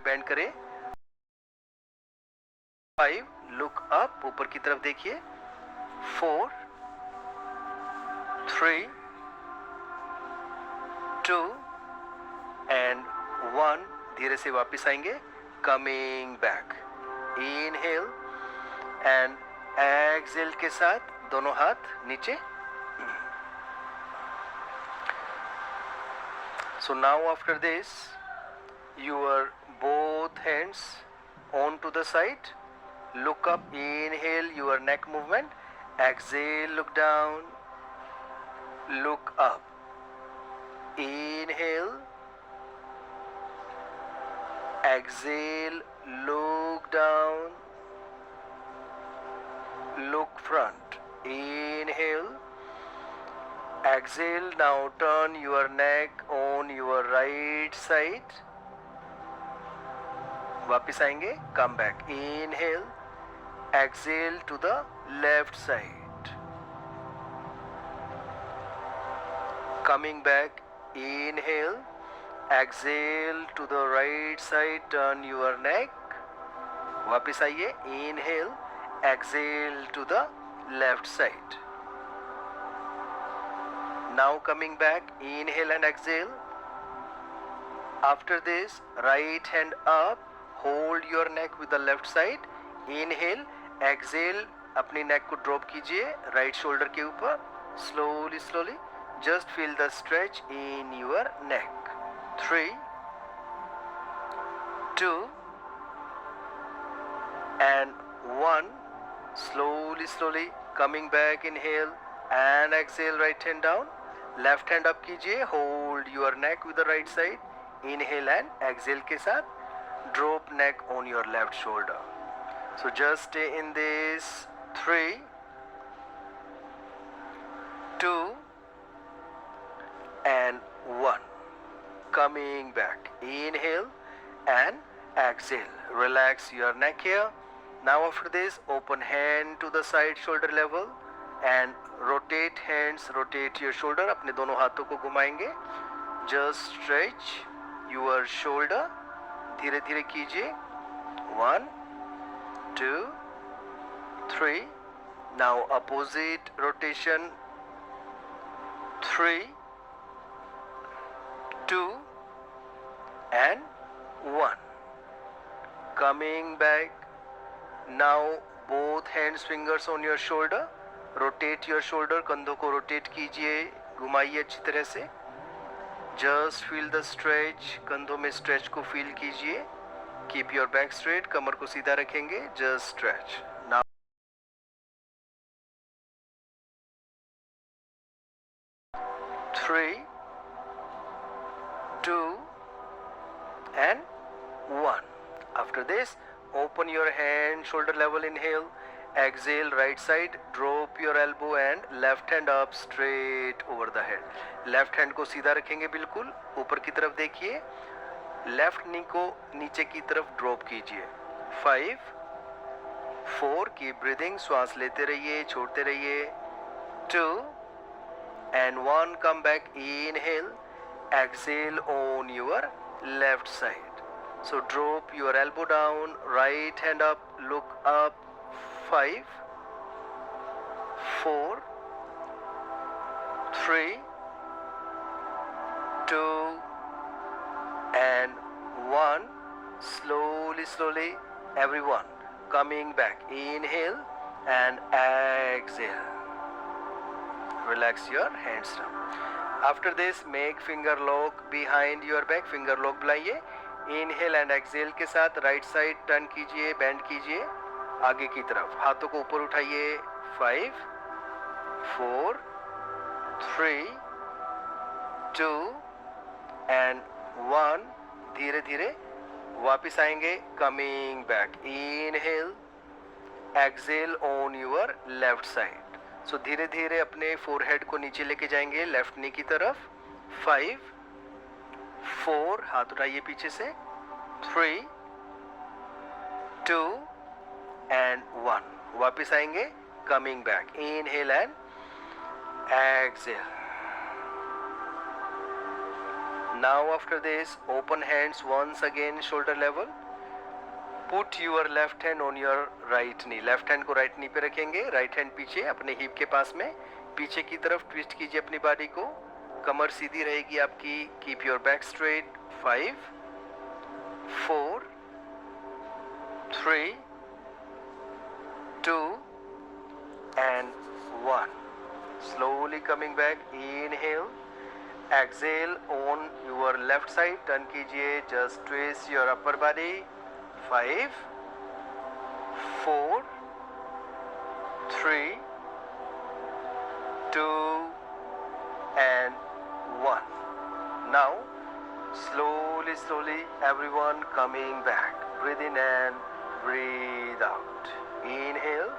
Bend करें। 5, look up, ऊपर की तरफ देखिए। 4, 3, 2 एंड 1, धीरे से वापस आएंगे, coming back. Inhale and exhale के साथ दोनों हाथ नीचे। So now after this, your both hands on to the side. Look up, inhale your neck movement. Exhale, look down. Look up. Inhale. Exhale, look down. Look front. Inhale. Exhale, now turn your neck on your right side. वापिस आएंगे, come back. Inhale, exhale to the left side. Coming back, inhale, exhale to the right side, turn your neck. वापिस आइए, inhale, exhale to the left side. Now coming back, inhale and exhale. After this, right hand up, hold your neck with the left side. Inhale, exhale, अपनी neck को drop कीजिए right shoulder के ऊपर. Slowly, slowly, just feel the stretch in your neck. 3, 2 and 1. Slowly, slowly coming back. Inhale and exhale, right hand down. Left hand up कीजिए, hold your neck with the right side. Inhale and exhale के साथ drop neck on your left shoulder. So just stay in this. 3, 2 and 1. Coming back. Inhale and exhale. Relax your neck here. Now after this, open hand to the side shoulder level and rotate hands, rotate your shoulder. अपने दोनों हाथों को घुमाएंगे. Just stretch your shoulder. धीरे धीरे कीजिए. 1, 2, 3. Now opposite rotation. 3, 2 and 1. Coming back. Now both hands, fingers on your shoulder. Rotate your shoulder, कंधों को रोटेट कीजिए, घुमाइए अच्छी तरह से. जस्ट फील द स्ट्रेच, कंधों में स्ट्रेच को फील कीजिए. कीप योर बैक स्ट्रेट, कमर को सीधा रखेंगे. Just stretch. Now 3, 2 and 1. After this, open your hand, shoulder level. Inhale. Exhale, right side, drop your elbow and left hand up straight over the head. Left hand को सीधा रखेंगे, बिल्कुल ऊपर की तरफ देखिए. Left knee को नीचे की तरफ drop कीजिए. 5, 4, keep breathing, श्वास लेते रहिए, छोड़ते रहिए. 2 and 1, come back. Inhale, exhale on your left side. So drop your elbow down, right hand up, look up. 5, 4, 3, 2 and 1. Slowly, slowly, everyone coming back. Inhale and exhale. Relax your hands now. After this, make finger lock behind your back. Finger lock बुलाइए. Inhale and exhale के साथ right side turn कीजिए, bend कीजिए आगे की तरफ. हाथों को ऊपर उठाइए. 5, 4, 3, 2 and 1. धीरे धीरे वापिस आएंगे. Coming back. Inhale, exhale on your left side. So धीरे धीरे अपने फोरहेड को नीचे लेके जाएंगे लेफ्ट नी की तरफ. 5, 4, हाथ उठाइए पीछे से. 3, 2 and 1. वापिस आएंगे. Coming back. Inhale and exhale. Now after this, open hands once again shoulder level. Put your left hand on your right knee. Left hand को right knee पे रखेंगे, right hand पीछे अपने hip के पास में, पीछे की तरफ twist कीजिए अपनी body को, कमर सीधी रहेगी आपकी. Keep your back straight. 5, 4, 3, 2 and 1. Slowly coming back. Inhale. Exhale on your left side. Turn कीजिए. Just twist your upper body. 5, 4, 3, 2 and 1. Now slowly everyone coming back. Breathe in and breathe out. Inhale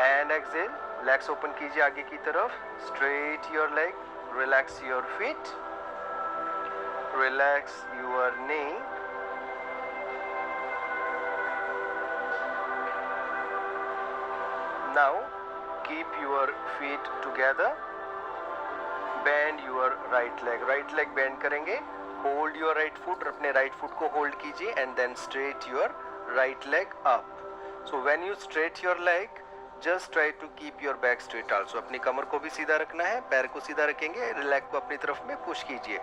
and exhale. Legs open कीजिए आगे की तरफ. Straight your leg. Relax your feet. Relax your knee. Now keep your feet together. Bend your right leg. Right leg bend करेंगे. Hold your right foot. अपने right foot को hold कीजिए and then straight your right leg up. So when you straight your leg, just try to keep your back straight also. अपनी कमर को भी सीधा रखना है, पैर को सीधा रखेंगे, लेग को अपनी तरफ में पुश कीजिए.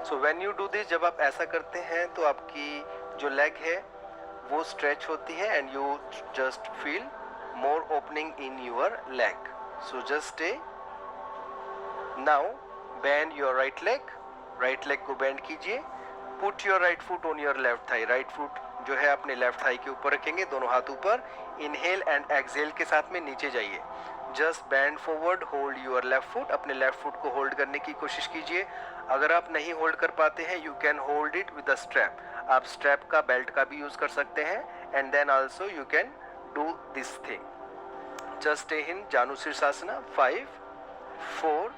So when you do this, जब आप ऐसा करते हैं तो आपकी जो लेग है वो स्ट्रेच होती है and you just feel more opening in your leg. So just stay. Now bend your right leg. Right leg को bend कीजिए. Put your right foot on your left thigh. Right foot जो है अपने left thigh के ऊपर रखेंगे, दोनों हाथ ऊपर. इनहेल एंड एक्सहेल के साथ में नीचे जाइए. Just bend forward. Hold your left foot. अपने लेफ्ट फुट को होल्ड करने की कोशिश कीजिए. अगर आप नहीं होल्ड कर पाते हैं, you can hold it with a strap. आप स्ट्रैप का, बेल्ट का भी यूज कर सकते हैं. And then also you can do this thing. Just stay in Janu Shirshasana. 5, 4,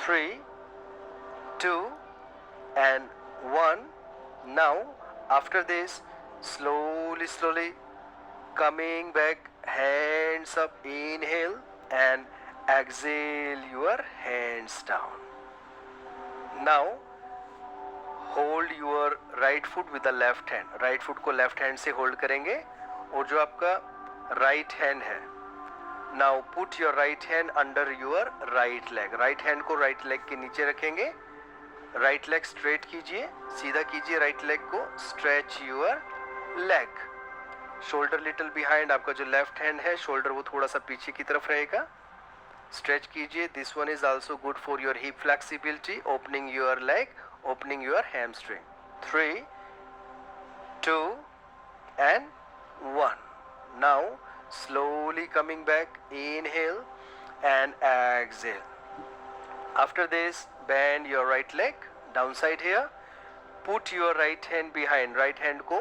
3, 2 and 1. Now after this, slowly coming back, hands up. Inhale and exhale your hands down. Now hold your right foot with the left hand. Right foot को left hand से hold करेंगे और जो आपका right hand है, now put your right hand under your right leg. Right hand को right leg के नीचे रखेंगे. राइट लेग स्ट्रेट कीजिए, सीधा कीजिए राइट लेग को. Stretch your leg. Shoulder little behind. आपका जो लेफ्ट हैंड है, शोल्डर वो थोड़ा सा पीछे की तरफ रहेगा. स्ट्रेच कीजिए. This one is also good for your hip flexibility. Opening your leg, opening your hamstring. 3, 2 and 1. Now slowly coming back. Inhale and exhale. After this, bend your right leg downside here. Put your right hand behind. Right hand को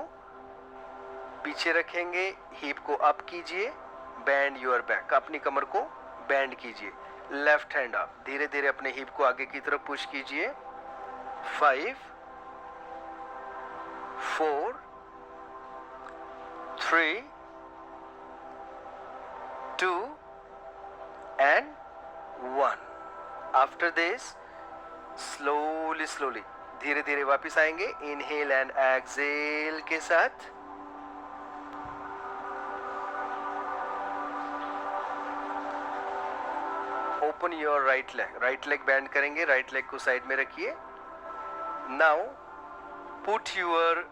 पीछे रखेंगे. Hip को up कीजिए. Bend your back. अपनी कमर को bend कीजिए. Left hand up. धीरे धीरे अपने हिप को आगे की तरफ पुश कीजिए. 5, 4, 3, 2 and 1. After this, slowly धीरे धीरे वापस आएंगे. इनहेल एंड एक्सहेल के साथ. Open your right leg. Right leg band करेंगे. राइट लेग को साइड में रखिए. Now put your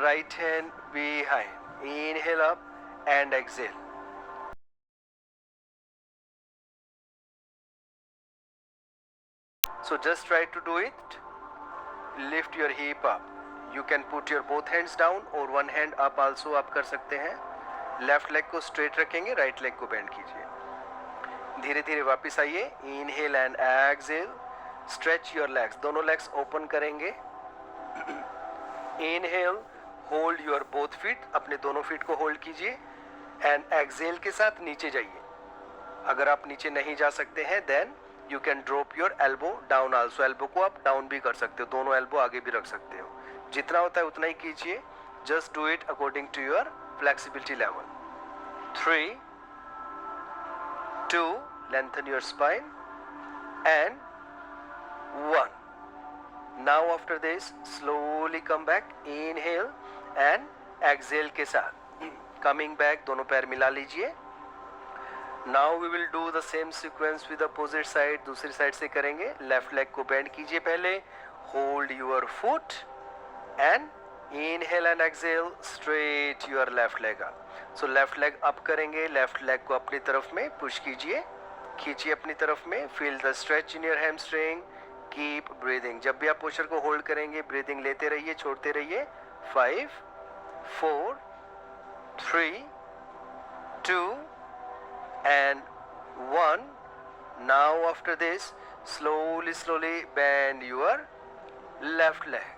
right hand behind. Inhale up and exhale. So just try to do it. Lift your hip up. You can put your both hands down or one hand up also आप कर सकते हैं. Left leg को straight रखेंगे, right leg को bend कीजिए. धीरे धीरे वापस आइए. Inhale and exhale. Stretch your legs. दोनों लेग्स ओपन करेंगे. Inhale. Hold your both feet. अपने दोनों फीट को होल्ड कीजिए एंड एक्सहेल के साथ नीचे जाइए. अगर आप नीचे नहीं जा सकते हैं, then you can drop your elbow down also. Elbow को आप डाउन भी कर सकते हो. दोनों एल्बो आगे भी रख सकते हो. जितना होता है उतना ही कीजिए. Just do it according to your flexibility level. 3, 2, lengthen your spine and 1. Now after this slowly come back, inhale and exhale के साथ कमिंग बैक, दोनों पैर मिला लीजिए. Now we will do the same sequence with opposite side. दूसरी side से करेंगे. Left leg को बेंड कीजिए पहले, hold your foot and inhale and exhale, straight your left leg up. So left leg up करेंगे, लेफ्ट लेग को अपनी तरफ में पुश कीजिए, खींचिए अपनी तरफ में. Feel the stretch in your hamstring. Keep breathing. जब भी आप पोस्चर को होल्ड करेंगे ब्रीदिंग लेते रहिए, छोड़ते रहिए. 5 4 3 2 and 1. Now after this slowly bend your left leg.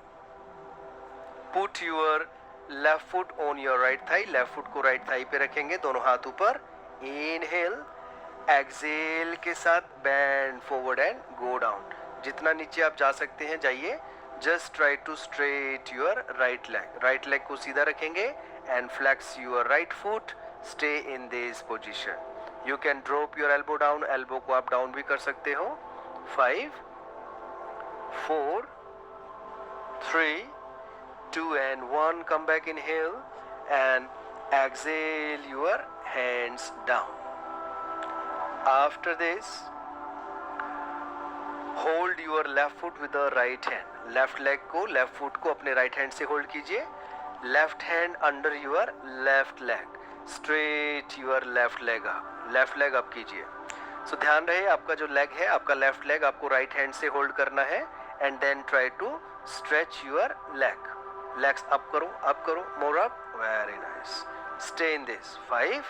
Put your left foot on your right thigh. Left foot को right thigh पे रखेंगे, दोनों हाथ ऊपर. Inhale, exhale के साथ bend forward and go down. जितना नीचे आप जा सकते हैं जाइए. Just try to straight your right leg. Right leg को सीधा रखेंगे and flex your right foot. Stay in this position. You can drop your elbow down. Elbow को आप down भी कर सकते हो. 5 4 3 2 and 1. Come back, inhale and exhale your hands down. After this, hold your left foot with the right hand. Left leg को, left foot को अपने right hand से hold कीजिए. Left hand under your left leg. Straight your left leg up. Left leg up कीजिए. So ध्यान रहे आपका जो leg है, आपका left leg आपको right hand से hold करना है. And then try to stretch your leg. Legs up करो, more up. Very nice. Stay in this. 5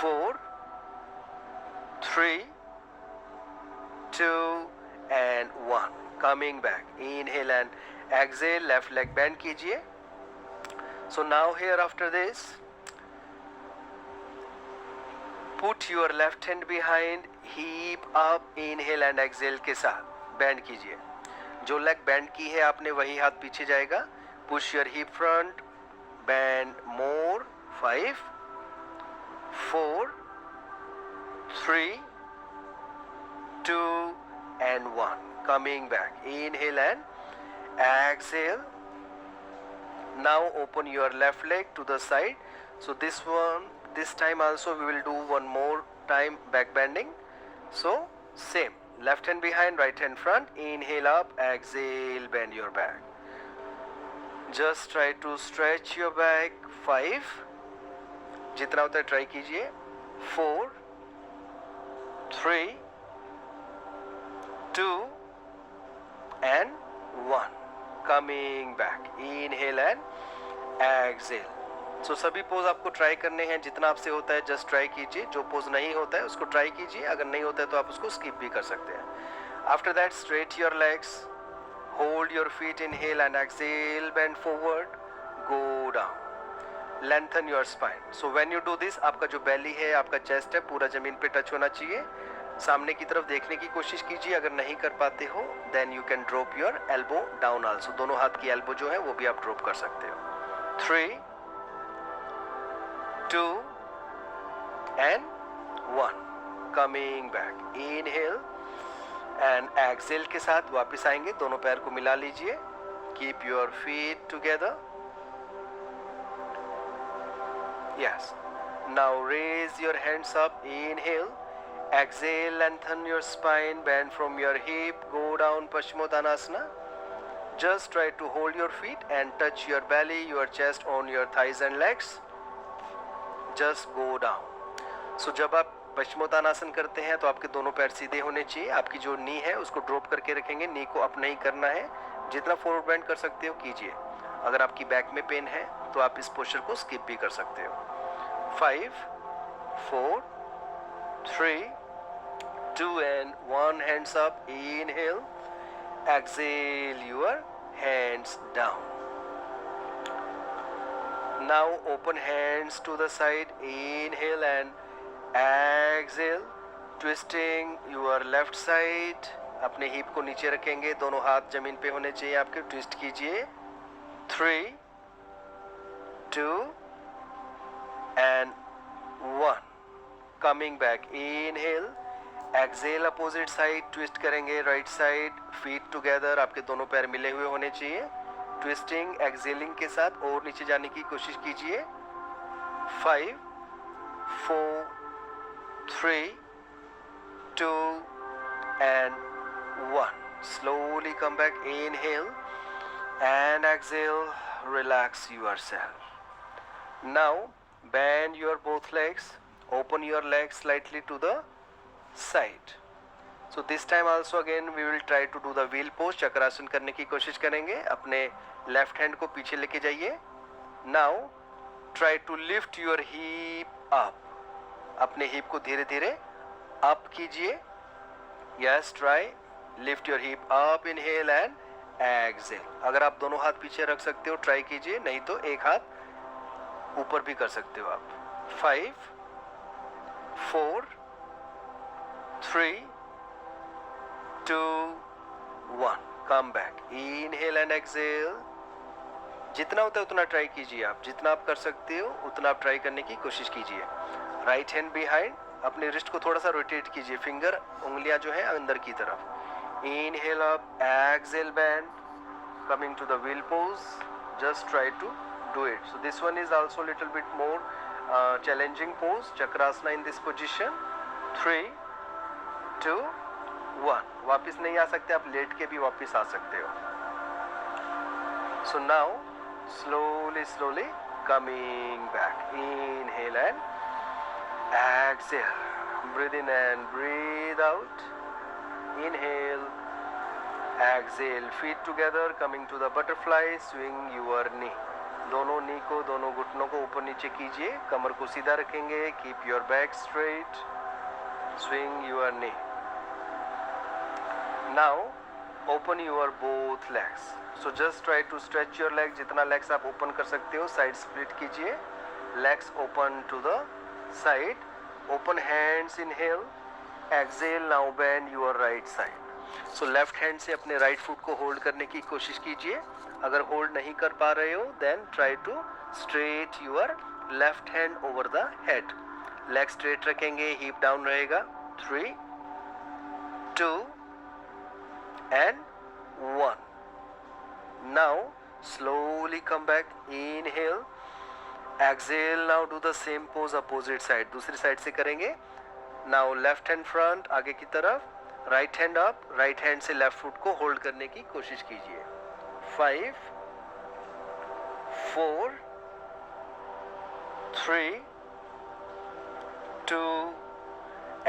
4 3 2 and 1. Coming back. Inhale and exhale. Left leg bend कीजिए. So now here after this, put your left hand behind, hip up, inhale and exhale के साथ bend कीजिए. जो leg bend की है आपने वही हाथ पीछे जाएगा. Push your hip front, bend more. 5 4 3 2 and 1. Coming back. Inhale and exhale. Now open your left leg to the side. So this time also we will do one more time back bending. So same, left hand behind, right hand front. Inhale up, exhale, bend your back. Just try to stretch your back. 5, जितना होता है try कीजिए. 4 3 2 and 1. Coming back. Inhale and exhale. So सभी pose आपको try करने हैं. जितना आपसे होता है जस्ट ट्राई कीजिए. जो पोज नहीं होता है उसको ट्राई कीजिए. अगर नहीं होता है तो आप उसको स्किप भी कर सकते हैं. After that, straight your legs. Hold your feet. Inhale and exhale. Bend forward. Go down. Lengthen your spine. So when you do this, आपका जो belly है, आपका chest है, पूरा जमीन पे टच होना चाहिए. सामने की तरफ देखने की कोशिश कीजिए. अगर नहीं कर पाते हो then you can drop your elbow down also. दोनों हाथ की एल्बो जो है वो भी आप ड्रॉप कर सकते हो. 3 2 and 1. Coming back. Inhale and exhale के साथ वापस आएंगे. दोनों पैर को मिला लीजिए. Keep your feet together. Yes. Now raise your hands up. Inhale. Exhale, lengthen your spine, bend from your hip, go down Paschimottanasana. Just try to hold your feet and touch your belly, your chest on your thighs and legs. Just go down. So जब आप पश्चिमोत्तानासन करते हैं तो आपके दोनों पैर सीधे होने चाहिए. आपकी जो नी है उसको ड्रॉप करके रखेंगे. नी को अप नहीं करना है. जितना फॉरवर्ड बेंड कर सकते हो कीजिए. अगर आपकी बैक में पेन है तो आप इस पोस्चर को स्किप भी कर सकते हो. 5 4 3 2 and 1. Hands up. Inhale. Exhale your hands down. Now open hands to the side. Inhale and exhale. Twisting your left side. अपने हिप को नीचे रखेंगे. दोनों हाथ जमीन पे होने चाहिए आपके. ट्विस्ट कीजिए. 3 2 and 1. Coming back. Inhale. Exhale opposite side twist करेंगे, राइट साइड, फीट टुगेदर, आपके दोनों पैर मिले हुए होने चाहिए। ट्विस्टिंग एक्सेलिंग के साथ और नीचे जाने की कोशिश कीजिए। 5 4 3 2 and 1. Slowly come back, inhale and exhale, relax yourself. Now bend your both legs, open your legs slightly to the side. So this time also again we will try to do the wheel pose, चक्रासन करने की कोशिश करेंगे। अपने left hand को पीछे लेके जाइए। Now try to lift your hip up. अपने हिप को धीरे धीरे अप कीजिए। Yes, try. Lift your hip up, inhale and exhale. अगर आप दोनों हाथ पीछे रख सकते हो ट्राई कीजिए, नहीं तो एक हाथ ऊपर भी कर सकते हो आप। 5 4 3 2 1. Come back. Inhale and exhale. जितना होता है उतना ट्राई कीजिए आप, जितना आप कर सकते हो उतना आप ट्राई करने की कोशिश कीजिए। राइट हैंड बिहाइंड, अपने रिस्ट को थोड़ा सा रोटेट कीजिए, फिंगर उंगलियां जो है अंदर की तरफ। Inhale up, exhale bend, coming to the wheel pose. Just try to do it. So this one is also little bit more challenging pose, Chakrasana in this position. 3 2 1. वापस नहीं आ सकते आप, लेट के भी वापस आ सकते हो। So now slowly coming back. Inhale and exhale. Breathe in and breathe out. Inhale, exhale, feet together, coming to the butterfly, swing your knee. दोनों नी को, दोनों घुटनों को ऊपर नीचे कीजिए, कमर को सीधा रखेंगे, keep your back straight, swing your knee. Now open your both legs. So just try to stretch your legs, जितना legs आप open कर सकते हो, side split कीजिए, legs open to the side, open hands, inhale, exhale. Now bend your right side. So left hand से अपने right foot को hold करने की कोशिश कीजिए। अगर hold नहीं कर पा रहे हो then try to straight your left hand over the head. Leg straight रखेंगे, hip down रहेगा। 3 2 and 1. Now slowly come back. Inhale, exhale. Now do the same pose opposite side, दूसरी side से करेंगे। Now left hand front, आगे की तरफ, right hand up, right hand से left foot को hold करने की कोशिश कीजिए। 5 4 3 2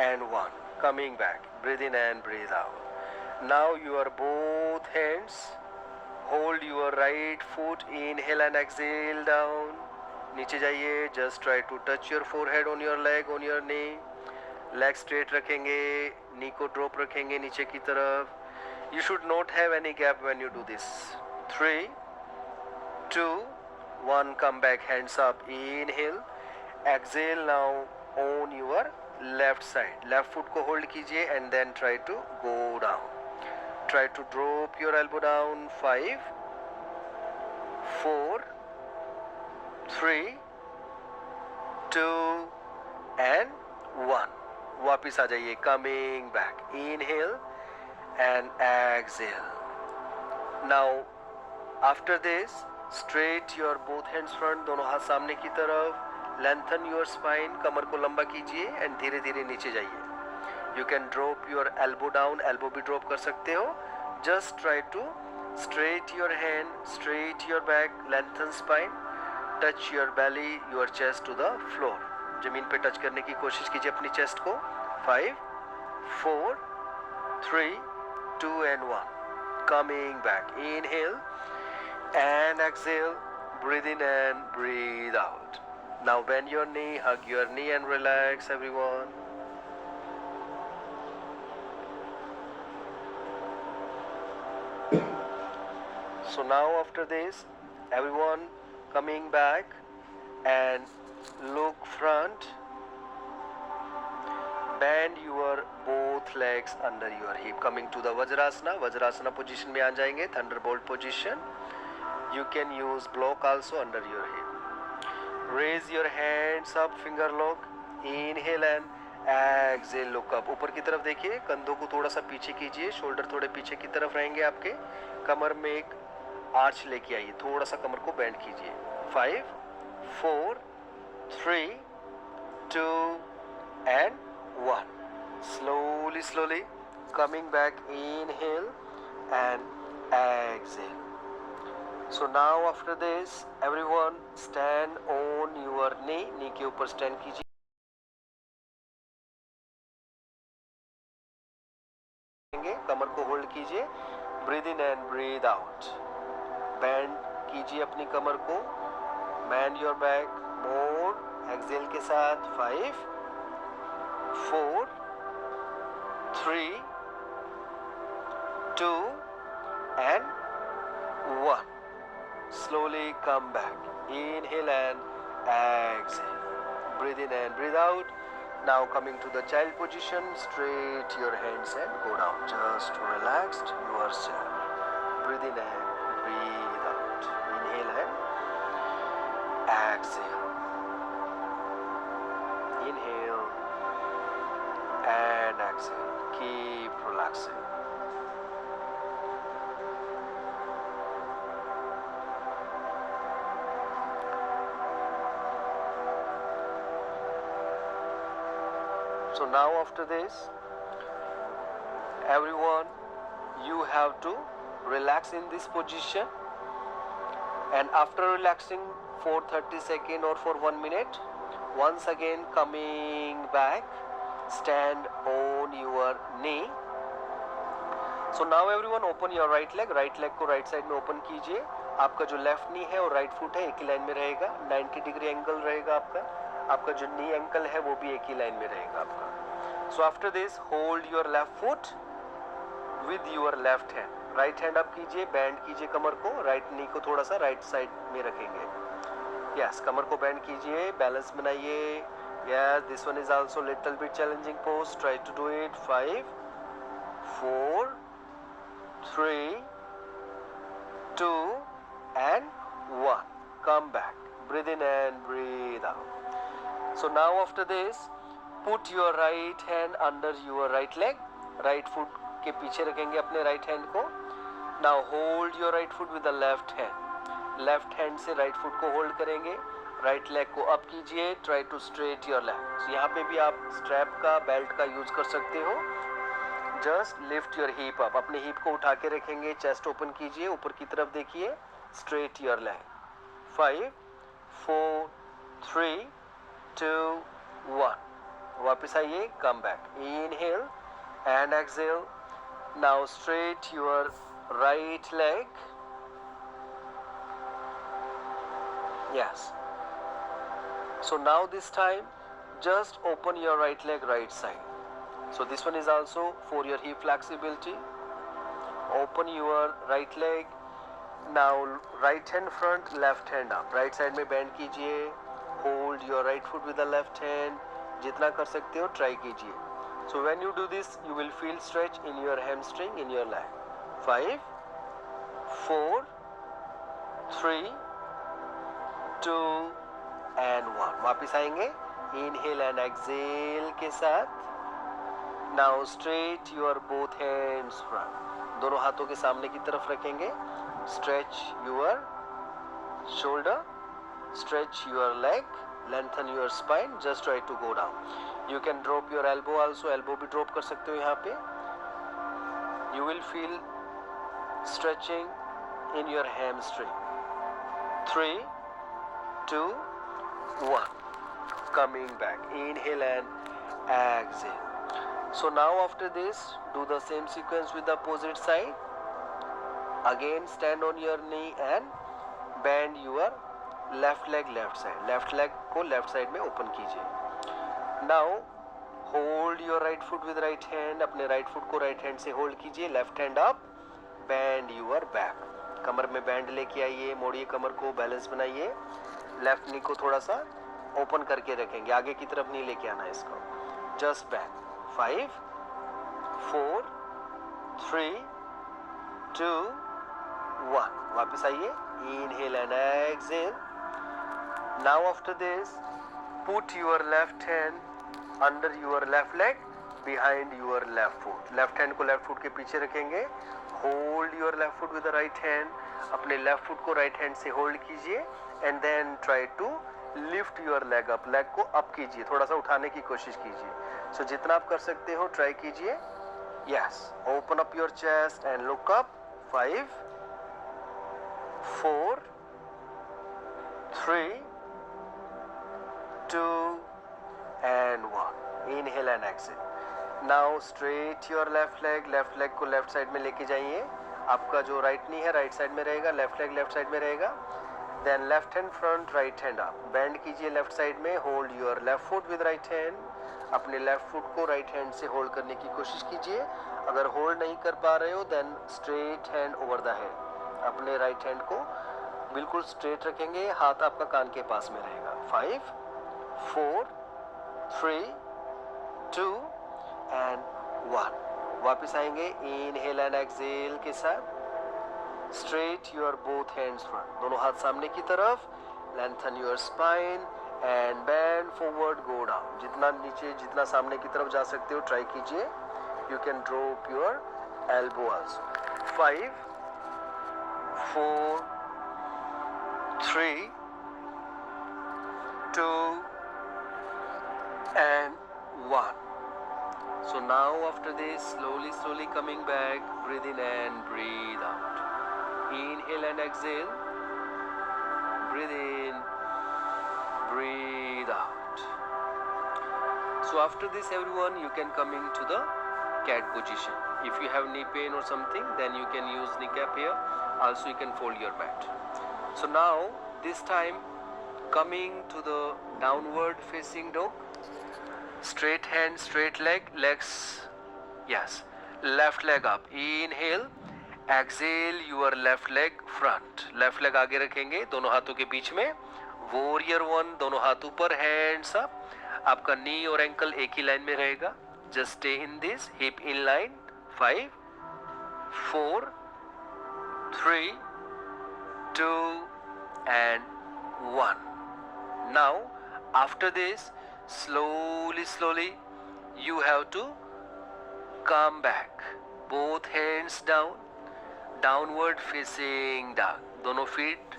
and 1. Coming back. Breathe in and breathe out. Now your both hands hold your right foot. Inhale and exhale down. नीचे जाइए। Just try to touch your forehead on your leg, on your knee. Leg straight रखेंगे, knee को drop रखेंगे नीचे की तरफ। You should not have any gap when you do this. 3 2 1. Come back, hands up, inhale, exhale. Now on your left side, left foot को hold कीजिए and then try to go down, try to drop your elbow down. 5 4 3 2 and 1. वापिस आ जाइए। Coming back, inhale and exhale. Now after this straight your both hands front, दोनों हाथ सामने की तरफ। लेंथन योर स्पाइन, कमर को लंबा कीजिए एंड धीरे धीरे नीचे जाइए। You can drop your elbow down, elbow भी ड्रॉप कर सकते हो। Just try to straight your hand, straight your back, lengthen spine, touch your belly, your chest to the floor. जमीन पे टच करने की कोशिश कीजिए अपनी चेस्ट को। 5 4 3 2 and 1. Coming back. Inhale and exhale. Breathe in and breathe out. Now bend your knee, hug your knee and relax, everyone. So now after this, everyone coming back and look front. Bend your both legs under your hip. Coming to the Vajrasana. Vajrasana position में आ जाएंगे. Thunderbolt position. You can use block also under your hip. Raise your hands up, finger lock. Inhale and exhale look up, ऊपर की तरफ देखिए, कंधों को थोड़ा सा पीछे कीजिए, शोल्डर थोड़े पीछे की तरफ रहेंगे आपके, कमर में एक आर्च लेके आइए, थोड़ा सा कमर को बेंड कीजिए। 5 4 3 2 and 1. Slowly, slowly coming back. Inhale and exhale. So now after this, everyone stand on your knee. Knee के ऊपर stand कीजिए, कमर को होल्ड कीजिए, breathe in and breathe out, bend कीजिए अपनी कमर को, bend your back more, exhale के साथ। 5 4 3 2 and 1. Slowly come back. Inhale and exhale. Breathe in and breathe out. Now coming to the child position, straight your hands and go down. Just relaxed yourself. Breathe in and breathe out. Inhale and exhale. Inhale and exhale. Keep relaxing. So now after this, everyone, you have to relax in this position, and after relaxing for 30 seconds or for 1 minute, once again coming back, stand on your knee. So now everyone open your right leg को right side में open कीजिए, आपका जो left knee है और right foot है एक ही line में रहेगा, 90 डिग्री एंगल रहेगा आपका जो नी एंकल है वो भी एक ही लाइन में रहेगा आपका। So after this hold your left foot with your left hand, right hand up कीजिए, बैंड कीजिए कमर को, राइट नी को थोड़ा सा राइट साइड में रखेंगे। यस, कमर को बैंड कीजिए, बैलेंस बनाइए। Yes, this one is also little bit challenging pose, try to do it. 5 4 3 2 and 1. Come back, breathe in and breathe out. So now after this, put your right hand under your right leg, right foot के पीछे रखेंगे अपने right hand को। Now hold your right foot with the left hand, left hand से right foot को hold करेंगे, right leg को up कीजिए, try to straight your leg। So यहाँ पे भी आप strap का, belt का use कर सकते हो। Just lift your hip up, अपने hip को उठा के रखेंगे, chest open कीजिए, ऊपर की तरफ देखिए, straight your leg। 5 4 3 2 1. वापस आइए, कम back, inhale and exhale. Now straight your right leg. Yes, so now this time just open your right leg right side. So this one is also for your hip flexibility. Open your right leg. Now right hand front, left hand up, right side में bend कीजिए, hold your right foot with the left hand, जितना कर सकते हो try कीजिए। So when you do this, you will feel stretch in your hamstring, in your leg. 5 4 3 2 and 1. वापिस आएंगे, inhale and exhale के साथ। Now straight your both hands front, दोनों हाथों के सामने की तरफ रखेंगे, stretch your shoulder, stretch your leg, lengthen your spine, just try to go down. You can drop your elbow also, elbow भी drop कर सकते हो यहाँ पे। You will feel stretching in your hamstring. 3 2 1. Coming back, inhale and exhale. So now after this, do the same sequence with the opposite side. Again stand on your knee and bend your left leg left side, left leg को left side में open कीजिए। Now hold your right foot with right hand, अपने right foot को right hand से hold कीजिए, left hand up, bend your back, कमर में bend लेके आइए, मोड़िए कमर को, बैलेंस बनाइए, लेफ्ट नी को थोड़ा सा ओपन करके रखेंगे, आगे की तरफ नहीं लेके आना है इसको, just back। 5 4 3 2 1. वापस आइए, inhale and exhale. Now after this, put your left hand under your left leg, behind your left foot. Left hand को लेफ्ट फुट के पीछे रखेंगे, hold your left foot with the right hand, अपने left foot को right hand से hold कीजिए and then try to lift your leg up, leg को up कीजिए, थोड़ा सा उठाने की कोशिश कीजिए। सो जितना आप कर सकते हो ट्राई कीजिए। Yes, open up your chest and look up. 5 4 3 2 and 1. Inhale and exhale. Now straight your left leg. Left leg को लेफ्ट साइड में लेके जाइए। आपका जो राइट नी है राइट साइड में रहेगा, लेफ्ट लेग लेफ्ट साइड में रहेगा। Then left hand front, right hand up, bend कीजिए लेफ्ट साइड में, hold your left foot with right hand. अपने लेफ्ट फुट को राइट हैंड से होल्ड करने की कोशिश कीजिए। अगर होल्ड नहीं कर पा रहे हो then straight hand over the head, अपने राइट हैंड को बिल्कुल स्ट्रेट रखेंगे, हाथ आपका कान के पास में रहेगा। 5 4 3 2 and 1. वापस आएंगे इनहेल एंड एक्सहेल के साथ। Straight your both hands front, दोनों हाथ सामने की तरफ। Lengthen your spine and bend forward, go down. जितना नीचे जितना सामने की तरफ जा सकते हो ट्राई कीजिए। You can drop your elbow also. 5 4 3 2 and 1. So now after this, slowly coming back, breathe in and breathe out. Inhale and exhale. Breathe in, breathe out. So after this everyone, you can come into the cat position. If you have knee pain or something, then you can use kneecap here. Also you can fold your mat. So now this time coming to the downward facing dog. Straight hand, straight leg, legs, yes, left leg up. Inhale, exhale your left leg front. Left leg आगे रखेंगे दोनों हाथों के बीच में। Warrior 1, दोनों हाथ ऊपर, hands up. आपका नी और एंकल एक ही लाइन में रहेगा। Just stay in this, hip in line. 5 4 3 2 and 1. Now after this, slowly you have to come back, both hands down, downward facing dog. दोनों फीट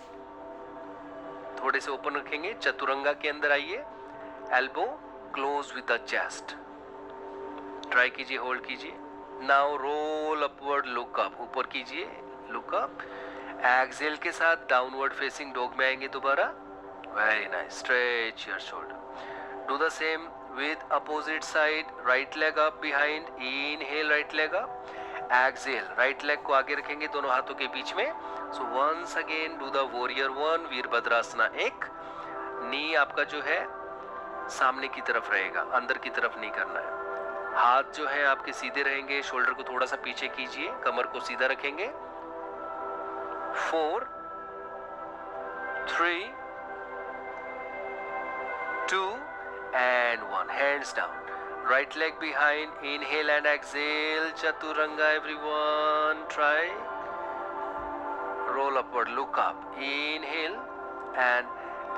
थोड़े से ओपन रखेंगे, चतुरंगा के अंदर आइए, elbow close with the chest. Try कीजिए, hold कीजिए। Now roll upward, look up, ऊपर कीजिए, लुक अप। एक्सहेल के साथ डाउनवर्ड फेसिंग डॉग में आएंगे दोबारा। Very nice, stretch your shoulder. Do the same with opposite side. Right leg up behind. Inhale, right leg up. Exhale, right leg को आगे रखेंगे दोनों हाथों के बीच में। So once again do the warrior 1, Virabhadrasana 1। नी आपका जो है सामने की तरफ रहेगा, अंदर की तरफ नहीं करना है। हाथ जो है आपके सीधे रहेंगे, शोल्डर को थोड़ा सा पीछे कीजिए, कमर को सीधा रखेंगे। 4 3 2 and 1. Hands down, right leg behind. Inhale and exhale, chaturanga everyone. Try. Roll upward, look up. Inhale and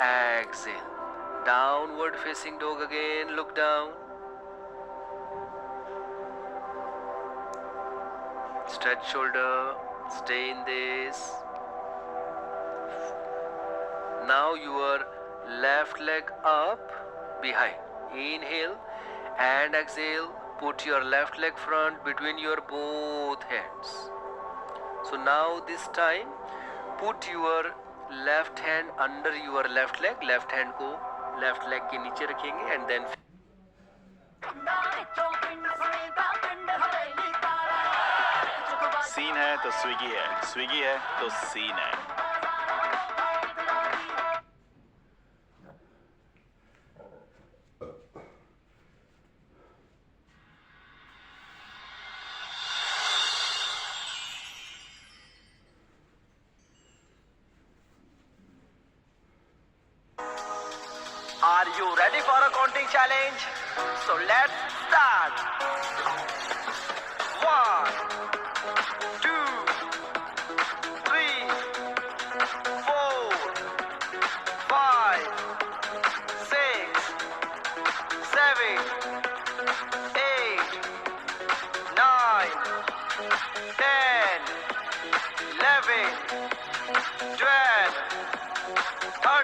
exhale. Downward facing dog again, look down. Stretch shoulder, stay in this. Now your left leg up behind. Inhale and exhale, put your left leg front between your both hands. So now this time put your left hand under your left leg, left hand को left leg के नीचे रखेंगे and then scene है तो Swiggy है, Swiggy है तो scene है। Are you ready for a counting challenge? So let's start. 1 2 3 4 5 6 7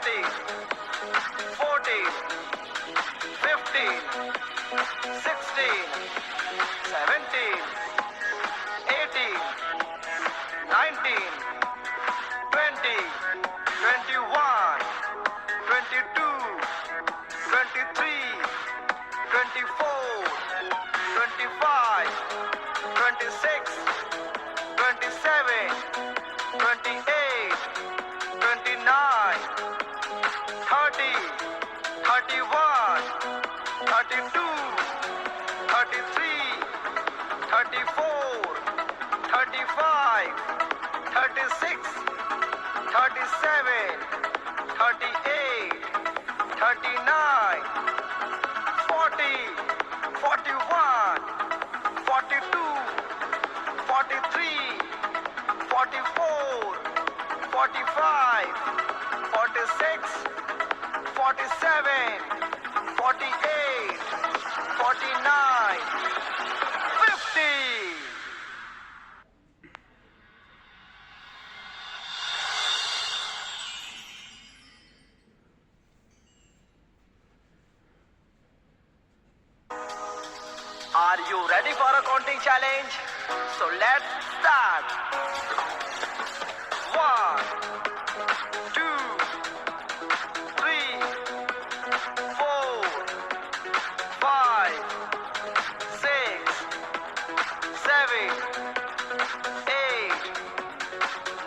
13, 14, 15, 16, 17, 18, 19, 20, 21, 22, 23, 24, 25, 26, 27, 28, 29, 30, 31, 32, 33, 34, 35, 36, 37, 38, 39, 40, 41, 42, 43, 44, 45, 46, 47, 48, 49, 50. Are you ready for a counting challenge? So let's start. 1, 2, 3, 4, 5, 6, 7, 8,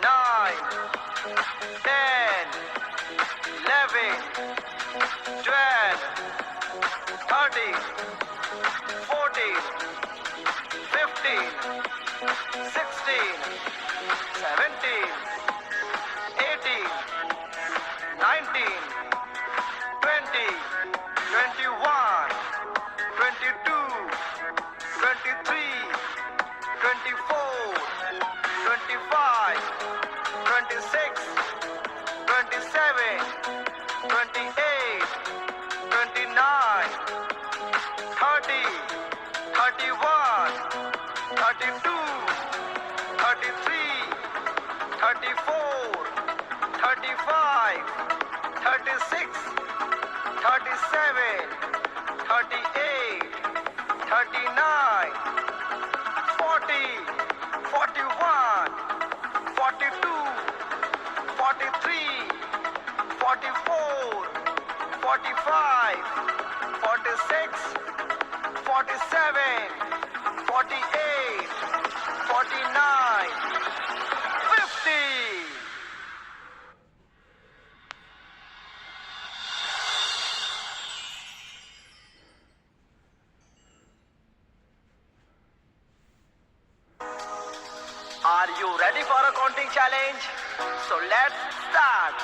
9, 10, 11, 12, 13, 14, 15, 16, 17, 18, 19, 20, 21, 22, 23, 24, 25, 26, 27, 28, 29, 30, 31, 32, 33, 34, 35, 36, 37, 38, 39, 40, 41, 42, 43, 44, 45, 46, 47, 48, 49, 50. Are you ready for a counting challenge? So let's start.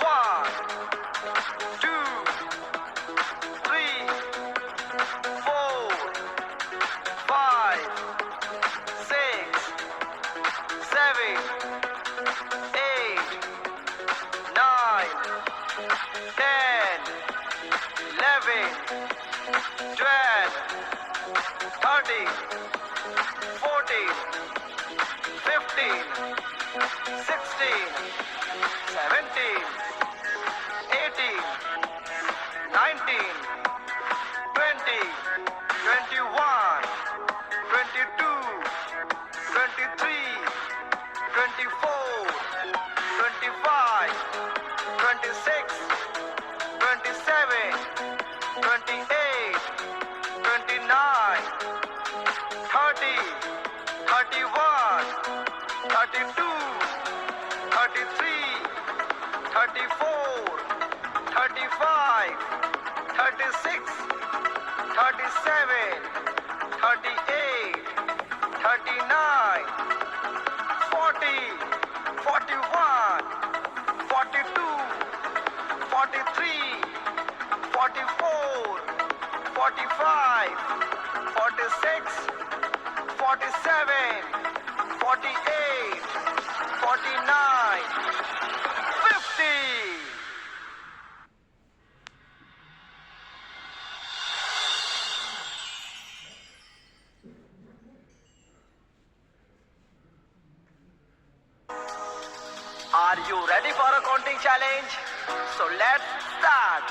1, 2, 3, 4, 5, 6, 7, 8, 9, 10, 11, 12, 13, 14, 15, 16, 17, 18, 19, 20, 21, 22, 23, 24, 25, 26, 27, 28, 29, 30, 31, 32, 33, 34, 35, 36, 37, 38, 39, 40, 41, 42, 43, 44, 45, 46, 47, 48, 49, 50. Are you ready for a counting challenge. So let's start.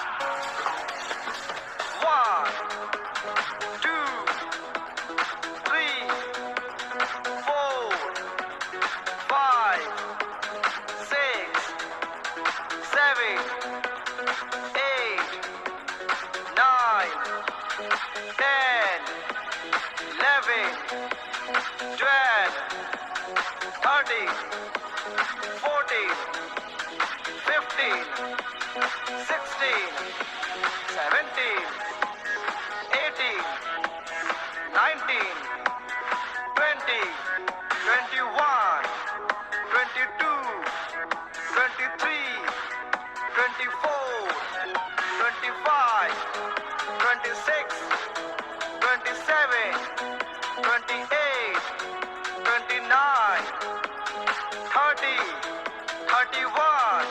1, 2, 3, 4, 5, 6, 7, 8, 9, 10, 11, 12, 13, 14, 15, 16, 17, 18, 19, 20, 21, 22, 23, 24, 25, 26, 27, 28, 29, 30, 31,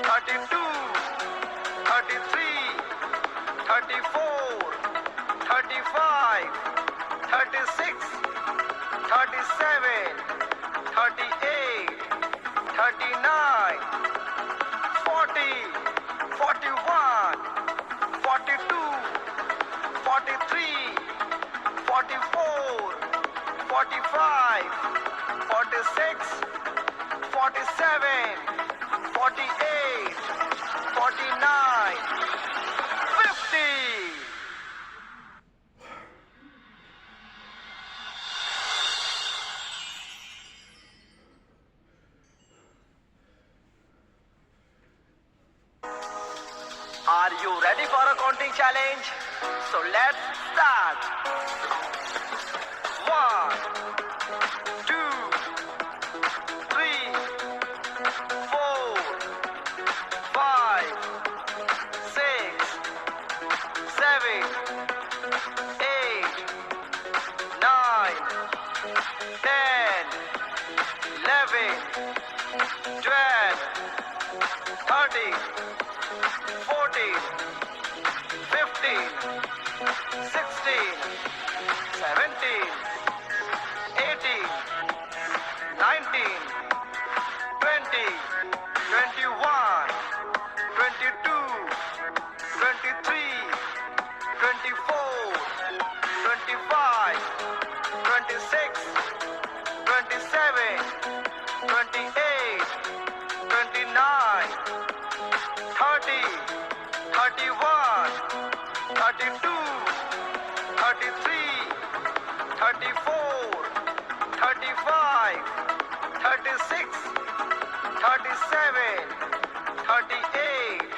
32, 33, 34, 35, 36, 37, 38, 39, 40, 41, 42, 43, 44, 45, 46, 47, 48, 49, 50. Are you ready for a counting challenge? So let's start. 1, 2, 3, 4, 5, 6, 7, 8, 9, 10, 11, 12, 13, 14, 15, 16, 17, 18, 19, 20, 21, 22, 23, 24, 25, 26, 27, 28, 29, 30, 31, 32, 33, 34, 35, 36, 37, 38,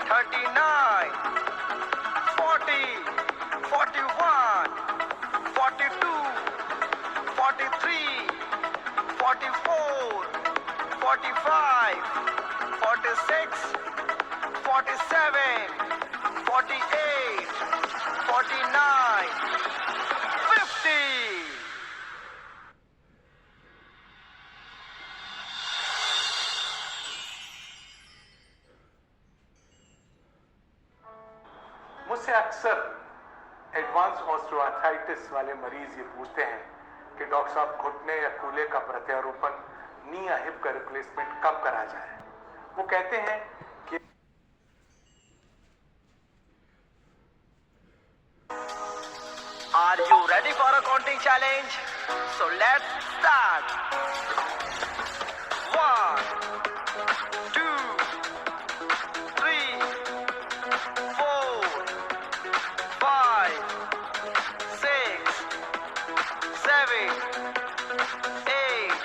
39, 40, 41, 42, 43, 44, 45, 46, 47, 48, 49, 50. मुझसे अक्सर advance osteoarthritis वाले मरीज ये पूछते हैं कि doctor साहब घुटने या कूल्हे का प्रत्यारोपण नी या हिप का रिप्लेसमेंट कब करा जाए। वो कहते हैं कि Are you ready for a counting challenge? So let's start. 1, 2, 3, 4, 5, 6, 7, 8,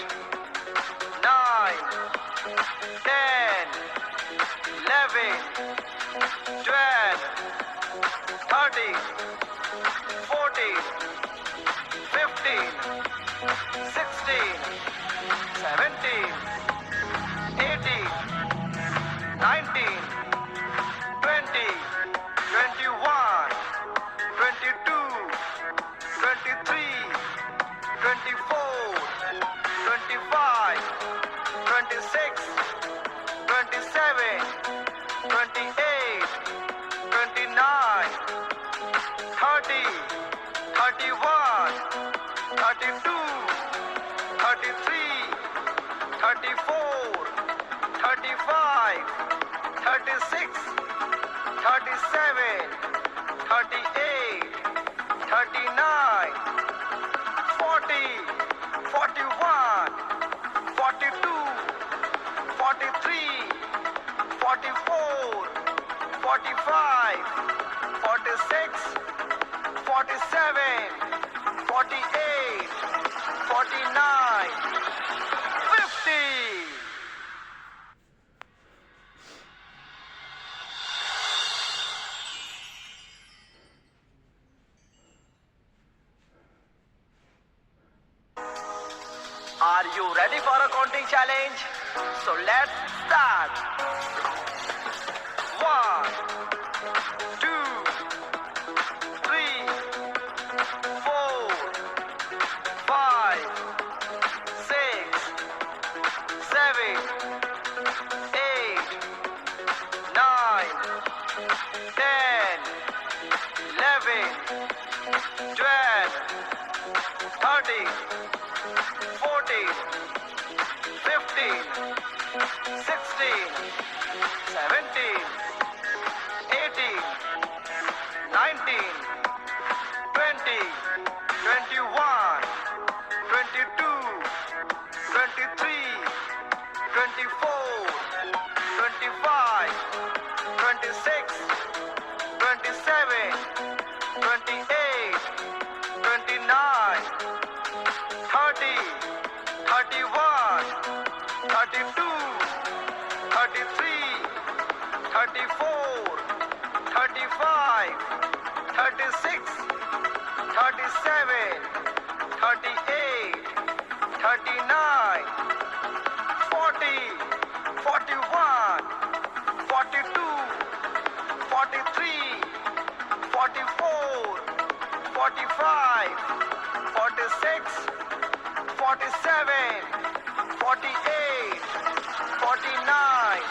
9, 10, 11, 12, 13, 14, 15, 16, 17, 18, 19, 20, 21, 22, 23, 24, 25, 26, 27, 28, 29, 30, 31, 32, 33, 34, 35, 36, 37, 38, 39, 40, 41, 42, 43, 44, 45, 46, 47, 48, 49, 50. Are you ready for a counting challenge? So let's start. 1, 2, 3, 4, 5, 6, 7, 8, 9, 10, 11, 12, 13, 14, 15, 16, 17, 18, 19, 20, 21, 22, 23, 24, 25, 26, 27, 28, 29, 30, 31, 32, 33, 34, 35, 36, 37, 38, 39, 40, 41, 42, 43, 44, 45, 46, 47, 48, 49,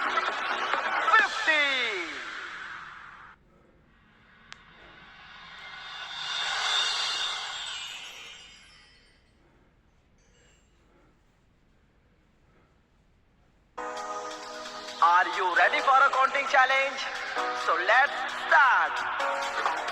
50. Are you ready for a counting challenge? So let's start.